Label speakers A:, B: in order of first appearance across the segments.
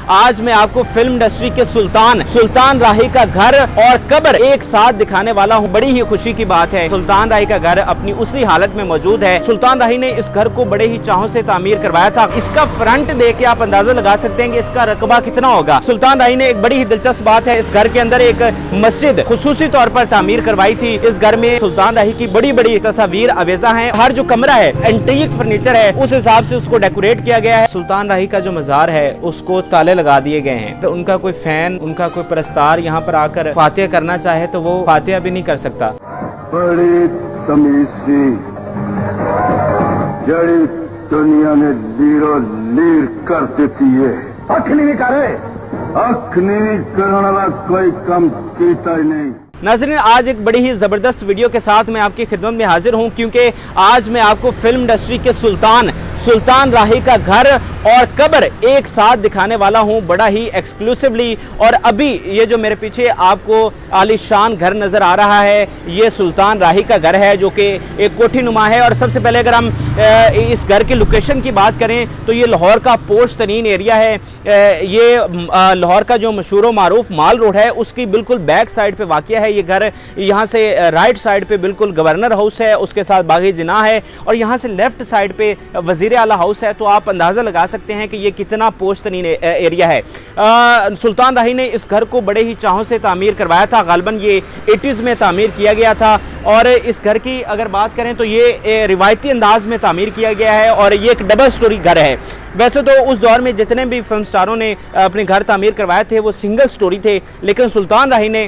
A: आज मैं आपको फिल्म इंडस्ट्री के सुल्तान राही का घर और कब्र एक साथ दिखाने वाला हूं। बड़ी ही खुशी की बात है, सुल्तान राही का घर अपनी उसी हालत में मौजूद है। सुल्तान राही ने इस घर को बड़े ही चाहों से तामीर करवाया था। इसका फ्रंट देख के आप अंदाजा लगा सकते हैं कि इसका रकबा कितना होगा। सुल्तान राही ने एक बड़ी ही दिलचस्प बात है, इस घर के अंदर एक मस्जिद खुसूसी तौर पर तामीर करवाई थी। इस घर में सुल्तान राही की बड़ी बड़ी तस्वीर अवेजा है। हर जो कमरा है एंटीक फर्नीचर है, उस हिसाब से उसको डेकोरेट किया गया है। सुल्तान राही का जो मजार है उसको ताले लगा दिए गए हैं। तो उनका कोई फैन, उनका कोई परस्तार यहाँ पर आकर फातिहा करना चाहे तो वो फातिहा भी नहीं कर सकता।
B: बड़ी तमीज सी जड़ी दुनिया में लीरो लीर कर देती है। अखनी भी करे, अखनी भी करने वाला कोई कम कीता ही नहीं।
A: नाज़रीन, आज एक बड़ी ही जबरदस्त वीडियो के साथ मैं आपकी खिदमत में हाजिर हूं, क्योंकि आज मैं आपको फिल्म इंडस्ट्री के सुल्तान राही का घर और कब्र एक साथ दिखाने वाला हूं, बड़ा ही एक्सक्लूसिवली। और अभी ये जो मेरे पीछे आपको आलीशान घर नजर आ रहा है, ये सुल्तान राही का घर है, जो कि एक कोठी नुमा है। और सबसे पहले अगर हम इस घर की लोकेशन की बात करें तो ये लाहौर का पोश तरीन एरिया है। ये लाहौर का जो मशहूर मारूफ माल रोड है उसकी बिल्कुल बैक साइड पे वाक़या है ये घर। यहाँ से राइट साइड पे बिल्कुल गवर्नर हाउस है, उसके साथ बागी जिना है, और यहाँ से लेफ्ट साइड पे वजीर आला हाउस है। तो आप अंदाज़ा लगा सकते हैं कि ये कितना पोश तरीन एरिया है। सुल्तान राही ने इस घर को बड़े ही चाहों से तामीर करवाया था। गालबन ये 80s में तामीर किया गया था। और इस घर की अगर बात करें तो ये रिवायती अंदाज में तामीर किया गया है और ये एक डबल स्टोरी घर है। वैसे तो उस दौर में जितने भी फिल्म स्टारों ने अपने घर तामीर करवाए थे वो सिंगल स्टोरी थे, लेकिन सुल्तान राही ने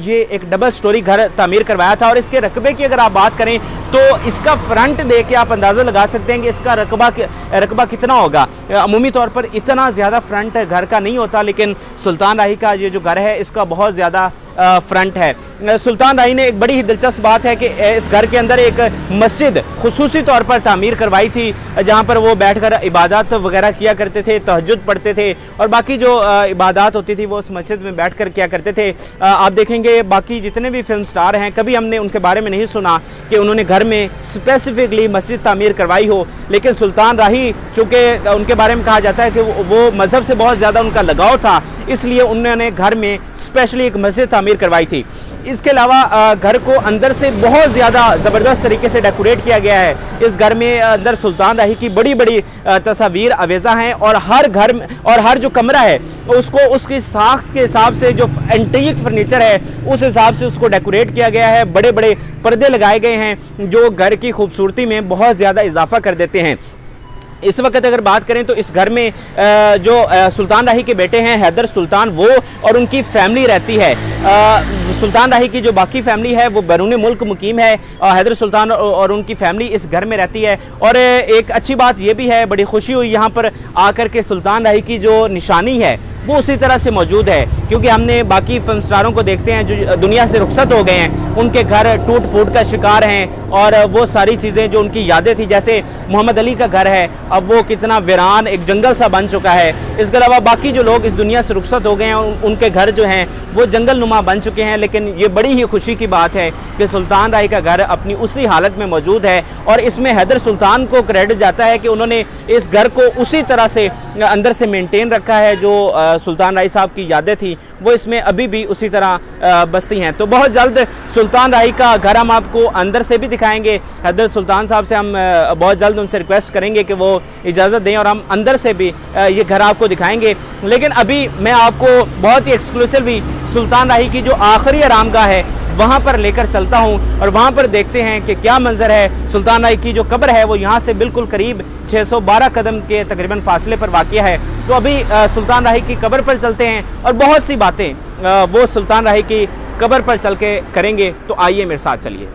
A: ये एक डबल स्टोरी घर तामीर करवाया था। और इसके रकबे की अगर आप बात करें तो इसका फ्रंट देख के आप अंदाज़ा लगा सकते हैं कि इसका रकबा कितना होगा। अमूमी तौर पर इतना ज़्यादा फ्रंट घर का नहीं होता, लेकिन सुल्तान राही का ये जो घर है इसका बहुत ज़्यादा फ्रंट है। सुल्तान राही ने एक बड़ी ही दिलचस्प बात है कि इस घर के अंदर एक मस्जिद खुसूसी तौर पर तामीर करवाई थी, जहां पर वो बैठकर इबादत वगैरह किया करते थे, तहज्जुद पढ़ते थे और बाकी जो इबादत होती थी वो उस मस्जिद में बैठकर किया करते थे। आप देखेंगे बाकी जितने भी फिल्म स्टार हैं, कभी हमने उनके बारे में नहीं सुना कि उन्होंने घर में स्पेसिफिकली मस्जिद तामीर करवाई हो। लेकिन सुल्तान राही, चूँकि उनके बारे में कहा जाता है कि वो मज़हब से बहुत ज़्यादा उनका लगाव था, इसलिए उन्होंने घर में स्पेशली एक मस्जिद तामीर करवाई थी। इसके अलावा घर को अंदर से बहुत ज़्यादा ज़बरदस्त तरीके से डेकोरेट किया गया है। इस घर में अंदर सुल्तान राही की बड़ी बड़ी तस्वीर अवेजा हैं और हर जो कमरा है उसको उसकी साख्त के हिसाब से, जो एंटीक फर्नीचर है उस हिसाब से उसको डेकोरेट किया गया है। बड़े बड़े पर्दे लगाए गए हैं जो घर की खूबसूरती में बहुत ज़्यादा इजाफा कर देते हैं। इस वक्त अगर बात करें तो इस घर में जो सुल्तान राही के बेटे हैं हैदर सुल्तान, वो और उनकी फैमिली रहती है। सुल्तान राही की जो बाकी फैमिली है वो बैरून मुल्क मुकीम है और हैदर सुल्तान और उनकी फैमिली इस घर में रहती है। और एक अच्छी बात ये भी है, बड़ी खुशी हुई यहाँ पर आकर के सुल्तान राही की जो निशानी है वो उसी तरह से मौजूद है, क्योंकि हमने बाकी फिल्म स्टारों को देखते हैं जो दुनिया से रुखसत हो गए हैं, उनके घर टूट फूट का शिकार हैं और वो सारी चीज़ें जो उनकी यादें थी, जैसे मोहम्मद अली का घर है, अब वो कितना वीरान एक जंगल सा बन चुका है। इसके अलावा बाकी जो लोग इस दुनिया से रुखसत हो गए हैं और उनके घर जो हैं वो जंगल नुमा बन चुके हैं। लेकिन ये बड़ी ही खुशी की बात है कि सुल्तान राही का घर अपनी उसी हालत में मौजूद है और इसमें हैदर सुल्तान को क्रेडिट जाता है कि उन्होंने इस घर को उसी तरह से अंदर से मेंटेन रखा है। जो सुल्तान राही साहब की यादें थी वो इसमें अभी भी उसी तरह बसती हैं। तो बहुत जल्द सुल्तान राही का घर हम आपको अंदर से भी दिखाएंगे। हैदर सुल्तान साहब से हम बहुत जल्द उनसे रिक्वेस्ट करेंगे कि वो इजाज़त दें और हम अंदर से भी ये घर आपको दिखाएंगे। लेकिन अभी मैं आपको बहुत ही एक्सक्लूसिवली सुल्तान राही की जो आखिरी आरामगाह है वहाँ पर लेकर चलता हूँ और वहाँ पर देखते हैं कि क्या मंजर है। सुल्तान राही की जो कब्र है वो यहाँ से बिल्कुल करीब 612 कदम के तकरीबन फासले पर वाक़या है। तो अभी सुल्तान राही की कब्र पर चलते हैं और बहुत सी बातें वो सुल्तान राही की कब्र पर चल के करेंगे। तो आइए मेरे साथ चलिए।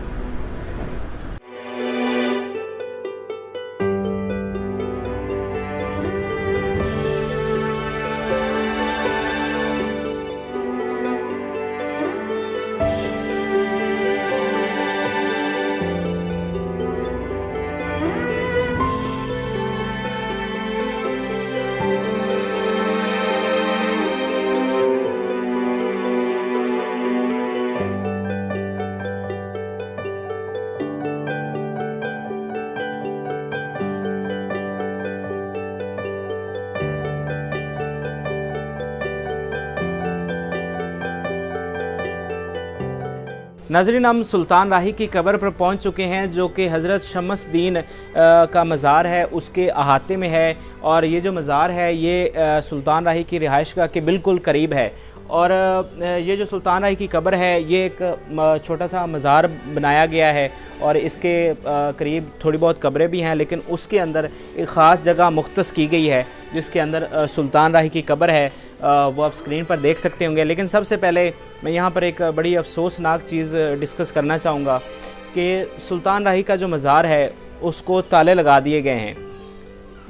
A: नाज़रीन, हम सुल्तान राही की कब्र पर पहुंच चुके हैं, जो कि हज़रत शमसदीन का मज़ार है, उसके अहाते में है। और ये जो मज़ार है ये सुल्तान राही की रिहाइशगाह के बिल्कुल करीब है। और ये जो सुल्तान राही की कब्र है ये एक छोटा सा मज़ार बनाया गया है और इसके करीब थोड़ी बहुत कब्रें भी हैं, लेकिन उसके अंदर एक ख़ास जगह मुख्तस की गई है जिसके अंदर सुल्तान राही की कब्र है। वो आप स्क्रीन पर देख सकते होंगे। लेकिन सबसे पहले मैं यहाँ पर एक बड़ी अफसोसनाक चीज़ डिस्कस करना चाहूँगा कि सुल्तान राही का जो मज़ार है उसको ताले लगा दिए गए हैं।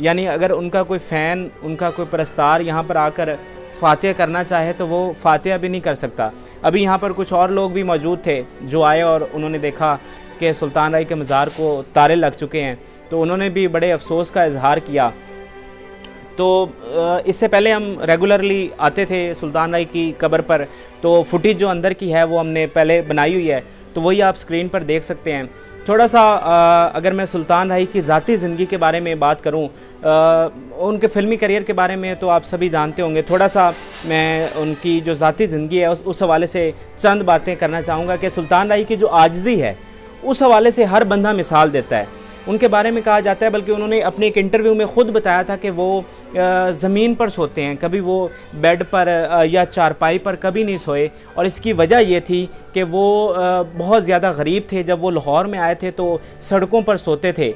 A: यानी अगर उनका कोई फ़ैन, उनका कोई परस्तार यहाँ पर आकर फ़ातिहा करना चाहे तो वो फ़ातिहा भी नहीं कर सकता। अभी यहाँ पर कुछ और लोग भी मौजूद थे जो आए और उन्होंने देखा कि सुल्तान राही के मज़ार को ताले लग चुके हैं, तो उन्होंने भी बड़े अफसोस का इजहार किया। तो इससे पहले हम रेगुलरली आते थे सुल्तान राही की कब्र पर, तो फुटेज जो अंदर की है वो हमने पहले बनाई हुई है, तो वही आप स्क्रीन पर देख सकते हैं। थोड़ा सा अगर मैं सुल्तान राही की ज़ाती ज़िंदगी के बारे में बात करूं, उनके फ़िल्मी करियर के बारे में तो आप सभी जानते होंगे। थोड़ा सा मैं उनकी जो ज़ाती ज़िंदगी है उस हवाले से चंद बातें करना चाहूँगा कि सुल्तान राही की जो आजिज़ी है उस हवाले से हर बंदा मिसाल देता है। उनके बारे में कहा जाता है, बल्कि उन्होंने अपने एक इंटरव्यू में ख़ुद बताया था कि वो ज़मीन पर सोते हैं, कभी वो बेड पर या चारपाई पर कभी नहीं सोए। और इसकी वजह ये थी कि वो बहुत ज़्यादा गरीब थे। जब वो लाहौर में आए थे तो सड़कों पर सोते थे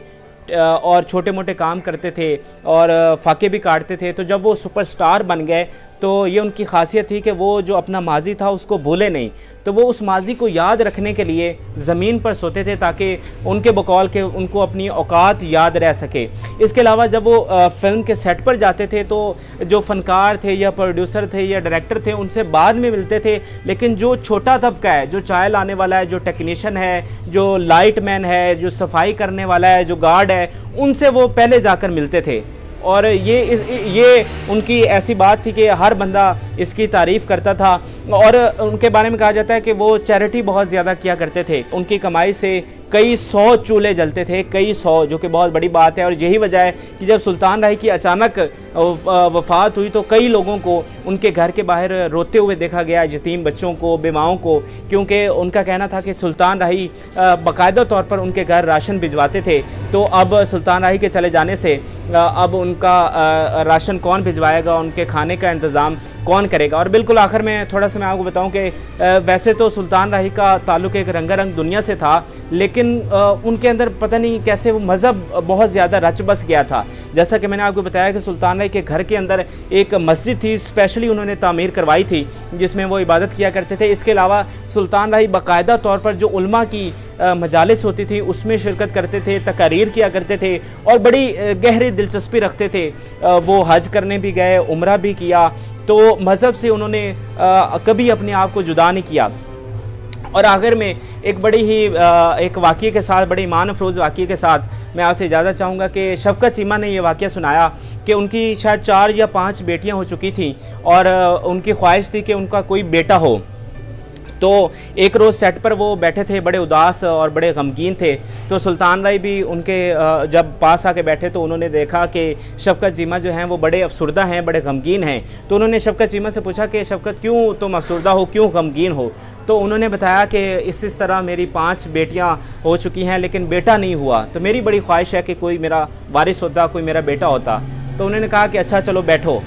A: और छोटे मोटे काम करते थे और फाके भी काटते थे। तो जब वो सुपरस्टार बन गए तो ये उनकी खासियत थी कि वो जो अपना माजी था उसको भूले नहीं, तो वो उस माजी को याद रखने के लिए ज़मीन पर सोते थे ताकि उनके बकौल के उनको अपनी औकात याद रह सके। इसके अलावा जब वो फ़िल्म के सेट पर जाते थे तो जो फ़नकार थे या प्रोड्यूसर थे या डायरेक्टर थे उनसे बाद में मिलते थे, लेकिन जो छोटा तबका है, जो चाय लाने वाला है, जो टेक्नीशियन है, जो लाइट मैन है, जो सफाई करने वाला है, जो गार्ड है, उनसे वो पहले जाकर मिलते थे। और ये उनकी ऐसी बात थी कि हर बंदा इसकी तारीफ़ करता था। और उनके बारे में कहा जाता है कि वो चैरिटी बहुत ज़्यादा किया करते थे। उनकी कमाई से कई 100 चूल्हे जलते थे, कई 100, जो कि बहुत बड़ी बात है। और यही वजह है कि जब सुल्तान राही की अचानक वफ़ात हुई तो कई लोगों को उनके घर के बाहर रोते हुए देखा गया, यतीम बच्चों को, बेवाओं को, क्योंकि उनका कहना था कि सुल्तान राही बाकायदा तौर पर उनके घर राशन भिजवाते थे। तो अब सुल्तान राही के चले जाने से अब उनका राशन कौन भिजवाएगा, उनके खाने का इंतज़ाम कौन करेगा। और बिल्कुल आखिर में थोड़ा सा मैं आपको बताऊं कि वैसे तो सुल्तान राही का ताल्लुक़ एक रंगारंग दुनिया से था, लेकिन उनके अंदर पता नहीं कैसे वो मज़हब बहुत ज़्यादा रच बस गया था। जैसा कि मैंने आपको बताया कि सुल्तान राही के घर के अंदर एक मस्जिद थी, स्पेशली उन्होंने तामीर करवाई थी जिसमें वो इबादत किया करते थे। इसके अलावा सुल्तान राही बाकायदा तौर पर जो उलमा की मजालिस होती थी उसमें शिरकत करते थे, तकारीर किया करते थे और बड़ी गहरी दिलचस्पी रखते थे। वो हज करने भी गए, उम्रा भी किया, तो मज़हब से उन्होंने कभी अपने आप को जुदा नहीं किया। और आखिर में एक बड़ी ही एक वाक़ये के साथ, बड़े ईमान अफरोज़ वाक़ये के साथ मैं आपसे इजाज़त चाहूँगा कि शफ़क़त चीमा ने यह वाक़या सुनाया कि उनकी शायद 4 या 5 बेटियाँ हो चुकी थीं और उनकी ख्वाहिश थी कि उनका कोई बेटा हो। तो एक रोज़ सेट पर वो बैठे थे, बड़े उदास और बड़े गमगीन थे। तो सुल्तान राही भी उनके जब पास आके बैठे तो उन्होंने देखा कि शफ़क़त चीमा जो हैं वो बड़े अफसुर्दा हैं, बड़े गमगीन हैं। तो उन्होंने शफ़क़त चीमा से पूछा कि शफ़क़त, क्यों तुम अफसुर्दा हो, क्यों गमगीन हो? तो उन्होंने बताया कि इस तरह मेरी 5 बेटियां हो चुकी हैं लेकिन बेटा नहीं हुआ, तो मेरी बड़ी ख्वाहिश है कि कोई मेरा वारिस होता, कोई मेरा बेटा होता। तो उन्होंने कहा कि अच्छा चलो बैठो।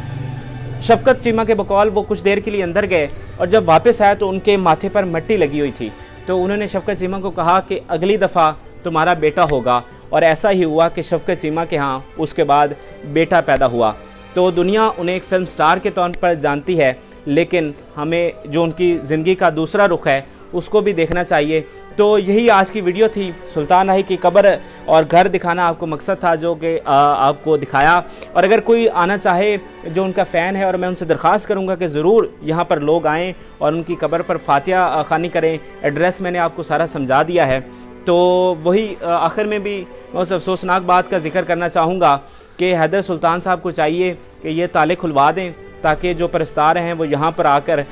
A: शफ़क़त चीमा के बकौल वो कुछ देर के लिए अंदर गए और जब वापस आए तो उनके माथे पर मिट्टी लगी हुई थी। तो उन्होंने शफ़क़त चीमा को कहा कि अगली दफ़ा तुम्हारा बेटा होगा। और ऐसा ही हुआ कि शफ़क़त चीमा के यहाँ उसके बाद बेटा पैदा हुआ। तो दुनिया उन्हें एक फ़िल्म स्टार के तौर पर जानती है, लेकिन हमें जो उनकी ज़िंदगी का दूसरा रुख है उसको भी देखना चाहिए। तो यही आज की वीडियो थी। सुल्तान राही की कब्र और घर दिखाना आपको मकसद था, जो कि आपको दिखाया। और अगर कोई आना चाहे जो उनका फ़ैन है, और मैं उनसे दरख्वास्त करूंगा कि ज़रूर यहाँ पर लोग आएँ और उनकी कब्र पर फ़ातिहा ख़ानी करें। एड्रेस मैंने आपको सारा समझा दिया है। तो वही आखिर में भी मैं उस अफसोसनाक बात का जिक्र करना चाहूँगा कि हैदर सुल्तान साहब को चाहिए कि ये ताले खुलवा दें ताकि जो परस्तार हैं वो यहाँ पर आकर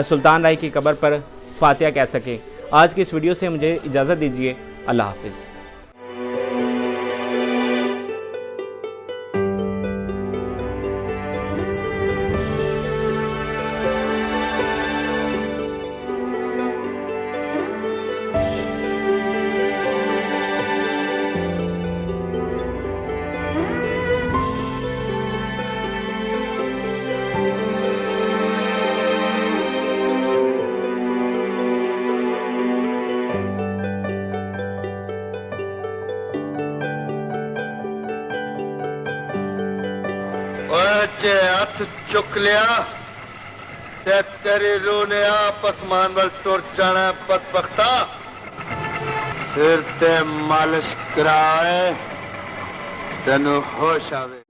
A: सुल्तान राही की कब्र पर फ़ातिहा कह सकें। आज की इस वीडियो से मुझे इजाज़त दीजिए। अल्लाह हाफ़िज़।
B: सच्चे हथ चुक लिया ते तेरी रूह ने आप आसमान वाल तुर जाना बदबख्ता। सिर ते मालिश कराए तेनू होश आवे।